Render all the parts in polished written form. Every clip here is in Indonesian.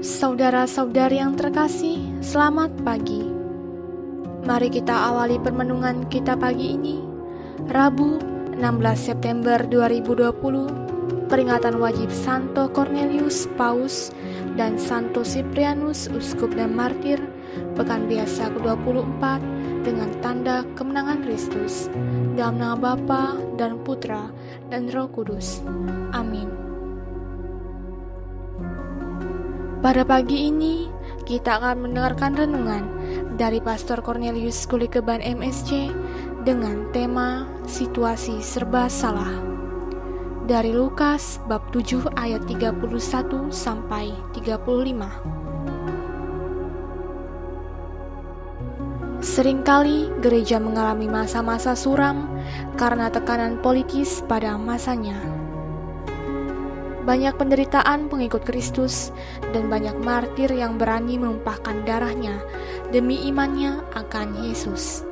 Saudara-saudari yang terkasih, selamat pagi. Mari kita awali permenungan kita pagi ini, Rabu 16 September 2020, peringatan wajib Santo Cornelius Paus dan Santo Cyprianus, Uskup dan Martir, Pekan Biasa ke-24 dengan tanda kemenangan Kristus. Dalam nama Bapa dan Putra dan Roh Kudus. Amin. Pada pagi ini, kita akan mendengarkan renungan dari Pastor Cornelius Kulikeban MSC dengan tema Situasi Serba Salah. Dari Lukas bab 7 ayat 31 sampai 35. Seringkali gereja mengalami masa-masa suram karena tekanan politis pada masanya. Banyak penderitaan pengikut Kristus dan banyak martir yang berani menumpahkan darahnya demi imannya akan Yesus.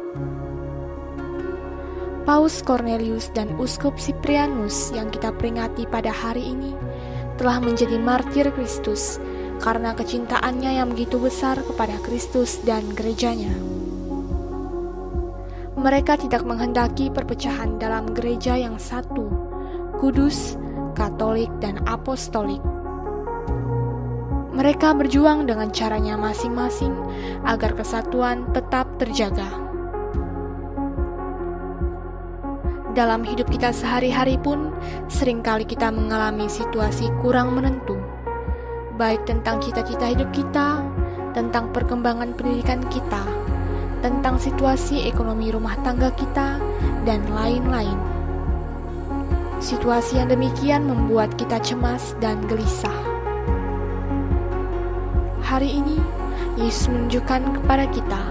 Paus Cornelius dan Uskup Cyprianus yang kita peringati pada hari ini telah menjadi martir Kristus karena kecintaannya yang begitu besar kepada Kristus dan gerejanya. Mereka tidak menghendaki perpecahan dalam gereja yang satu, kudus, Katolik, dan Apostolik. Mereka berjuang dengan caranya masing-masing agar kesatuan tetap terjaga. Dalam hidup kita sehari-hari pun, seringkali kita mengalami situasi kurang menentu, baik tentang cita-cita hidup kita, tentang perkembangan pendidikan kita, tentang situasi ekonomi rumah tangga kita, dan lain-lain. Situasi yang demikian membuat kita cemas dan gelisah. Hari ini, Yesus menunjukkan kepada kita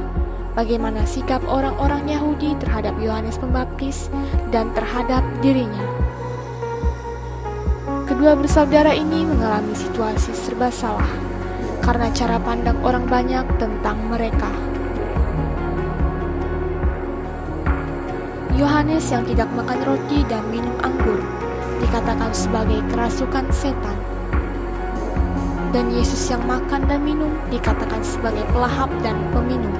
bagaimana sikap orang-orang Yahudi terhadap Yohanes Pembaptis dan terhadap dirinya. Kedua bersaudara ini mengalami situasi serba salah karena cara pandang orang banyak tentang mereka. Yohanes yang tidak makan roti dan minum anggur dikatakan sebagai kerasukan setan. Dan Yesus yang makan dan minum dikatakan sebagai pelahap dan peminum.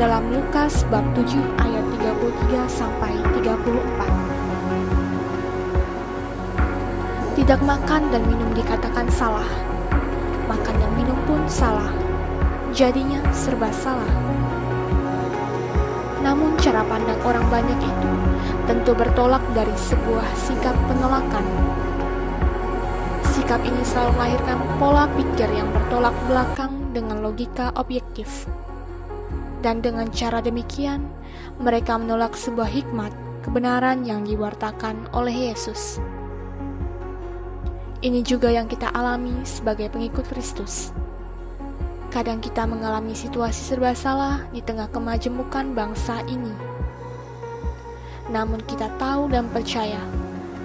Dalam Lukas bab 7 ayat 33 sampai 34. Tidak makan dan minum dikatakan salah. Makan dan minum pun salah. Jadinya serba salah. Namun cara pandang orang banyak itu tentu bertolak dari sebuah sikap penolakan. Sikap ini selalu melahirkan pola pikir yang bertolak belakang dengan logika objektif. Dan dengan cara demikian, mereka menolak sebuah hikmat, kebenaran yang diwartakan oleh Yesus. Ini juga yang kita alami sebagai pengikut Kristus. Kadang kita mengalami situasi serba salah di tengah kemajemukan bangsa ini. Namun kita tahu dan percaya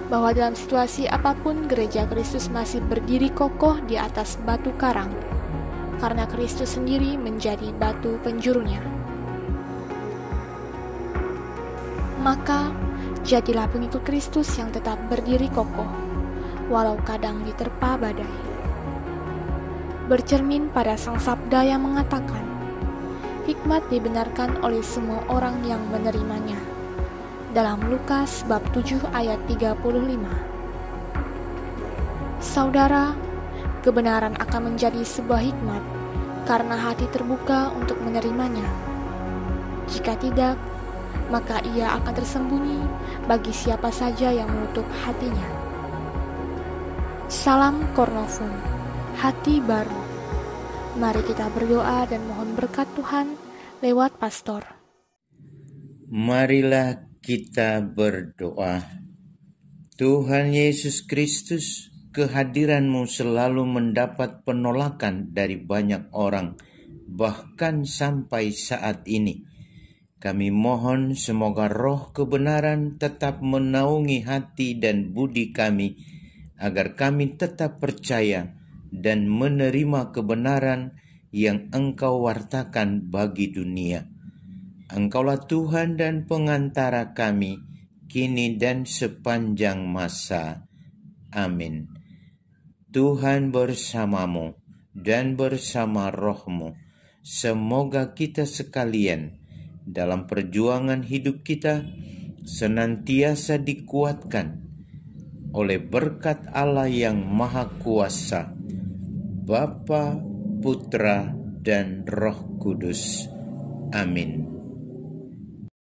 bahwa dalam situasi apapun gereja Kristus masih berdiri kokoh di atas batu karang, karena Kristus sendiri menjadi batu penjurunya. Maka jadilah pengikut Kristus yang tetap berdiri kokoh, walau kadang diterpa badai. Bercermin pada sang sabda yang mengatakan, hikmat dibenarkan oleh semua orang yang menerimanya. Dalam Lukas bab 7 ayat 35. Saudara, kebenaran akan menjadi sebuah hikmat karena hati terbuka untuk menerimanya. Jika tidak, maka ia akan tersembunyi bagi siapa saja yang menutup hatinya. Salam Cornovum, hati baru. Mari kita berdoa dan mohon berkat Tuhan lewat pastor. Marilah kita berdoa. Tuhan Yesus Kristus, kehadiran-Mu selalu mendapat penolakan dari banyak orang, bahkan sampai saat ini. Kami mohon semoga roh kebenaran tetap menaungi hati dan budi kami, agar kami tetap percaya dan menerima kebenaran yang Engkau wartakan bagi dunia. Engkaulah Tuhan dan pengantara kami, kini dan sepanjang masa. Amin. Tuhan bersamamu, dan bersama roh-Mu. Semoga kita sekalian dalam perjuangan hidup kita senantiasa dikuatkan oleh berkat Allah yang Maha Kuasa, Bapa, Putra, dan Roh Kudus. Amin.